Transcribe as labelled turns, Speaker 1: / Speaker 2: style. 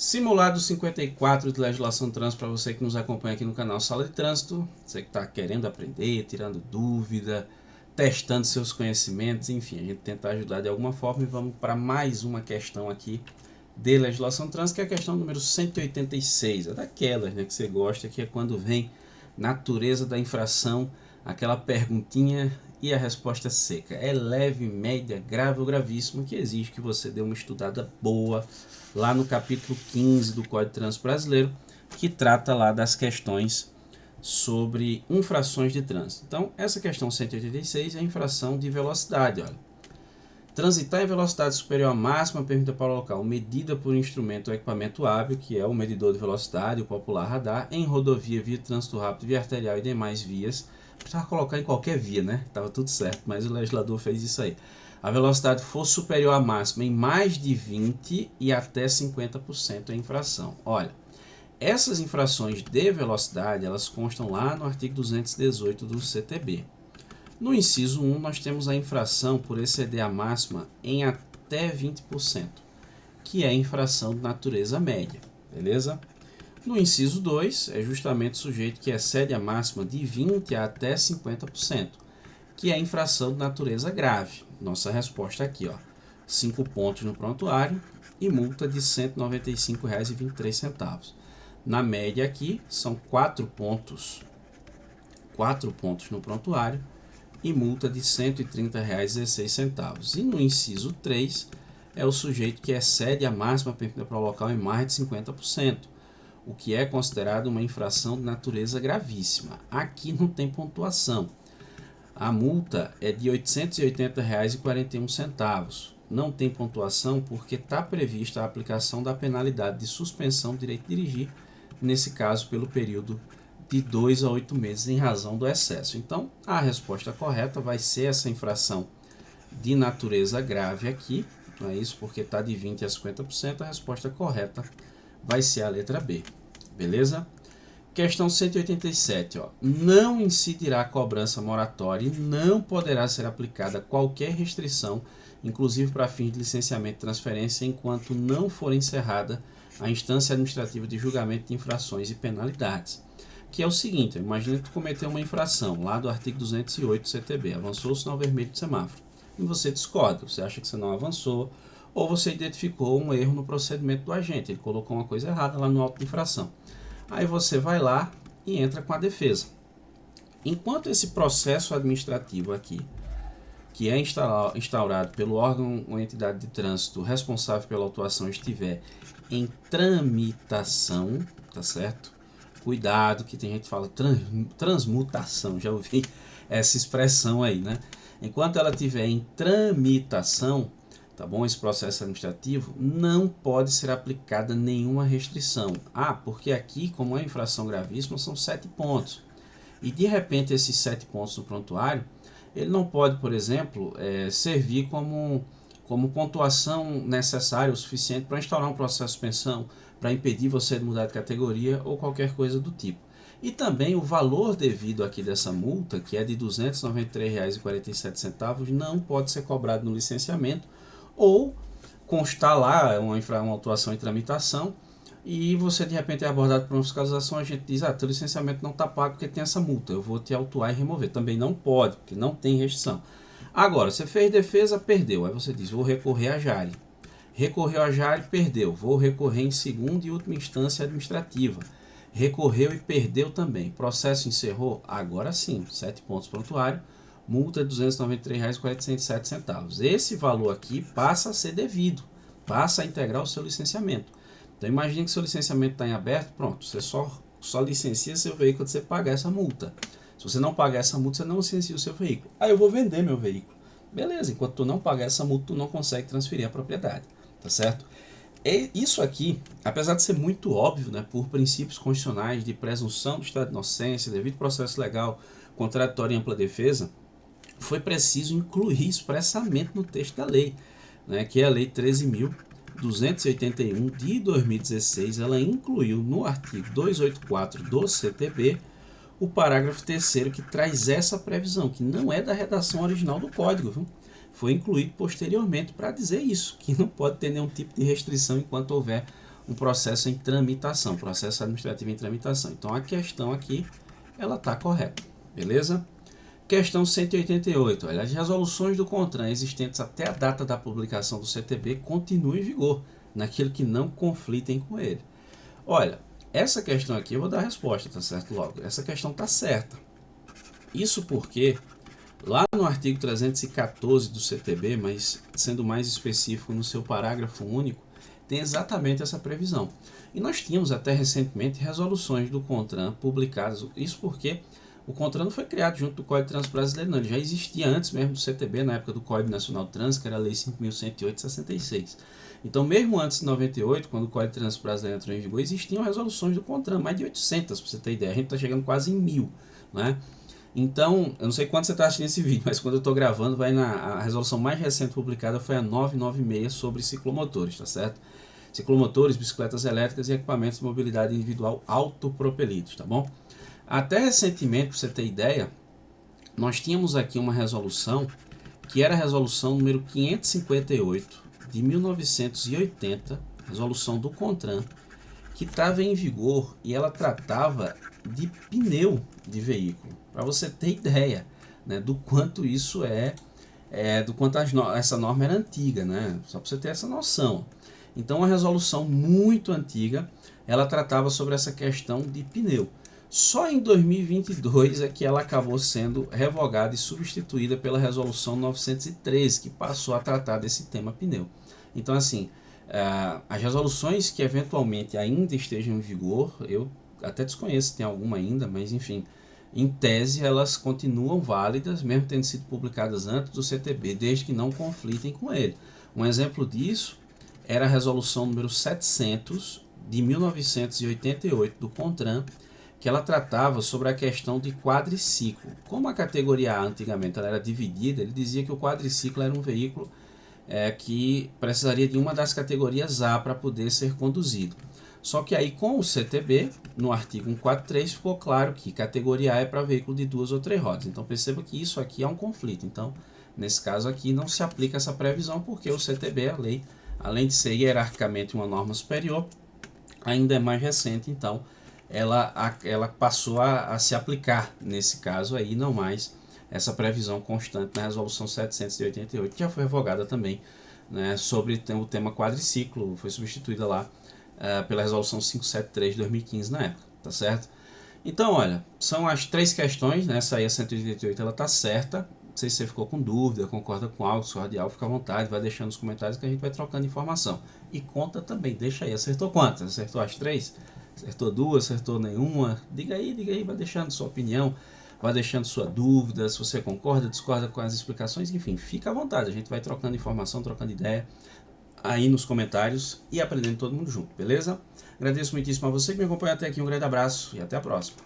Speaker 1: Simulado 54 de legislação de trânsito para você que nos acompanha aqui no canal Sala de Trânsito, você que está querendo aprender, tirando dúvida, testando seus conhecimentos, enfim, a gente tenta ajudar de alguma forma e vamos para mais uma questão aqui de legislação de trânsito, que é a questão número 186, é daquelas, né, que você gosta, que é quando vem natureza da infração, aquela perguntinha e a resposta seca. É leve, média, grave ou gravíssimo, que exige que você dê uma estudada boa lá no capítulo 15 do Código de Trânsito Brasileiro, que trata lá das questões sobre infrações de trânsito. Então, essa questão 186 é a infração de velocidade. Olha. Transitar em velocidade superior à máxima permitida para o local, medida por instrumento ou equipamento hábil, que é o medidor de velocidade, o popular radar, em rodovia, via de trânsito rápido, via arterial e demais vias. Precisava colocar em qualquer via, né? Tava tudo certo, mas o legislador fez isso aí. A velocidade for superior à máxima em mais de 20% e até 50% é infração. Olha, essas infrações de velocidade, elas constam lá no artigo 218 do CTB. No inciso 1, nós temos a infração por exceder a máxima em até 20%, que é a infração de natureza média, beleza? No inciso 2, é justamente o sujeito que excede a máxima de 20% a até 50%, que é a infração de natureza grave. Nossa resposta aqui, ó, 5 pontos no prontuário e multa de R$ 195,23. Na média aqui, são 4 pontos no prontuário e multa de R$ 130,16. E no inciso 3, é o sujeito que excede a máxima permitida para o local em mais de 50%, o que é considerado uma infração de natureza gravíssima. Aqui não tem pontuação. A multa é de R$ 880,41. Não tem pontuação porque está prevista a aplicação da penalidade de suspensão do direito de dirigir, nesse caso pelo período de 2 a 8 meses em razão do excesso. Então, a resposta correta vai ser essa infração de natureza grave aqui, não é isso? Porque está de 20% a 50%, a resposta correta vai ser a letra B, beleza? Questão 187, ó. Não incidirá cobrança moratória e não poderá ser aplicada qualquer restrição, inclusive para fins de licenciamento e transferência, enquanto não for encerrada a instância administrativa de julgamento de infrações e penalidades. Que é o seguinte, imagina que tu cometeu uma infração lá do artigo 208 do CTB, avançou o sinal vermelho do semáforo, e você discorda, você acha que você não avançou, ou você identificou um erro no procedimento do agente, ele colocou uma coisa errada lá no auto de infração. Aí você vai lá e entra com a defesa. Enquanto esse processo administrativo aqui, que é instaurado pelo órgão ou entidade de trânsito responsável pela autuação, estiver em tramitação, tá certo? Cuidado, que tem gente que fala transmutação, já ouvi essa expressão aí, né? Enquanto ela estiver em tramitação, tá bom? Esse processo administrativo não pode ser aplicada nenhuma restrição. Ah, porque aqui, como é infração gravíssima, são 7 pontos. E de repente esses 7 pontos no prontuário, ele não pode, por exemplo, servir como pontuação necessária o suficiente para instaurar um processo de suspensão, para impedir você de mudar de categoria ou qualquer coisa do tipo. E também o valor devido aqui dessa multa, que é de R$ 293,47, não pode ser cobrado no licenciamento ou constar lá uma autuação em tramitação e você de repente é abordado por uma fiscalização, a gente diz, teu licenciamento não está pago porque tem essa multa, eu vou te autuar e remover. Também não pode, porque não tem restrição. Agora, você fez defesa, perdeu, aí você diz, vou recorrer a Jari. Recorreu a Jari, perdeu, vou recorrer em segunda e última instância administrativa. Recorreu e perdeu também. Processo encerrou? Agora sim, 7 pontos prontuário, multa de R$ 293,47. Esse valor aqui passa a ser devido, passa a integrar o seu licenciamento. Então imagine que seu licenciamento está em aberto, pronto, você só licencia seu veículo quando você pagar essa multa. Se você não pagar essa multa, você não licencia o seu veículo. Aí eu vou vender meu veículo. Beleza, enquanto tu não pagar essa multa, tu não consegue transferir a propriedade, tá certo? E isso aqui, apesar de ser muito óbvio, né, por princípios constitucionais de presunção do estado de inocência, devido processo legal, contraditório e ampla defesa, foi preciso incluir expressamente no texto da lei, né, que é a Lei 13.281 de 2016, ela incluiu no artigo 284 do CTB o parágrafo 3º que traz essa previsão, que não é da redação original do Código, viu? Foi incluído posteriormente para dizer isso, que não pode ter nenhum tipo de restrição enquanto houver um processo em tramitação, processo administrativo em tramitação. Então a questão aqui, ela está correta, beleza? Questão 188, olha, as resoluções do CONTRAN existentes até a data da publicação do CTB continuam em vigor, naquilo que não conflitem com ele. Olha, essa questão aqui eu vou dar a resposta, tá certo? Logo, essa questão está certa. Isso porque lá no artigo 314 do CTB, mas sendo mais específico no seu parágrafo único, tem exatamente essa previsão. E nós tínhamos até recentemente resoluções do CONTRAN publicadas, isso porque o CONTRAN não foi criado junto do Código de Trânsito Brasileiro, não. Ele já existia antes mesmo do CTB, na época do Código Nacional de Trânsito, que era a Lei 5.108 de 66. Então, mesmo antes de 98, quando o Código de Trânsito Brasileiro entrou em vigor, existiam resoluções do CONTRAN, mais de 800, para você ter ideia. A gente está chegando quase em 1000, né? Então, eu não sei quando você está assistindo esse vídeo, mas quando eu estou gravando, a resolução mais recente publicada foi a 996 sobre ciclomotores, tá certo? Ciclomotores, bicicletas elétricas e equipamentos de mobilidade individual autopropelidos, tá bom? Até recentemente, para você ter ideia, nós tínhamos aqui uma resolução, que era a resolução número 558 de 1980, resolução do CONTRAN, que estava em vigor e ela tratava de pneu de veículo, para você ter ideia, né, do quanto isso do quanto essa norma era antiga, né, só para você ter essa noção. Então, uma resolução muito antiga, ela tratava sobre essa questão de pneu. Só em 2022 é que ela acabou sendo revogada e substituída pela resolução 913, que passou a tratar desse tema pneu. Então, assim, as resoluções que eventualmente ainda estejam em vigor, eu até desconheço se tem alguma ainda, mas enfim, em tese elas continuam válidas, mesmo tendo sido publicadas antes do CTB, desde que não conflitem com ele. Um exemplo disso era a resolução número 700 de 1988 do CONTRAN, que ela tratava sobre a questão de quadriciclo. Como a categoria A antigamente ela era dividida, ele dizia que o quadriciclo era um veículo que precisaria de uma das categorias A para poder ser conduzido. Só que aí com o CTB, no artigo 143, ficou claro que categoria A é para veículo de 2 ou 3 rodas. Então perceba que isso aqui é um conflito. Então, nesse caso aqui, não se aplica essa previsão, porque o CTB, a lei, além de ser hierarquicamente uma norma superior, ainda é mais recente, então ela passou a se aplicar nesse caso aí, não mais essa previsão constante na resolução 788, que já foi revogada também, né, sobre o tema quadriciclo, foi substituída lá pela resolução 573 de 2015 na época, tá certo? Então, olha, são as 3 questões, né? Essa aí, a 188, ela tá certa. Não sei se você ficou com dúvida, concorda com algo, discorda de algo, fica à vontade, vai deixando nos comentários que a gente vai trocando informação. E conta também, deixa aí, acertou quantas? Acertou as 3? Acertou 2? Acertou nenhuma? Diga aí, vai deixando sua opinião, vai deixando sua dúvida, se você concorda, discorda com as explicações, enfim, fica à vontade, a gente vai trocando informação, trocando ideia aí nos comentários e aprendendo todo mundo junto, beleza? Agradeço muitíssimo a você que me acompanha até aqui, um grande abraço e até a próxima.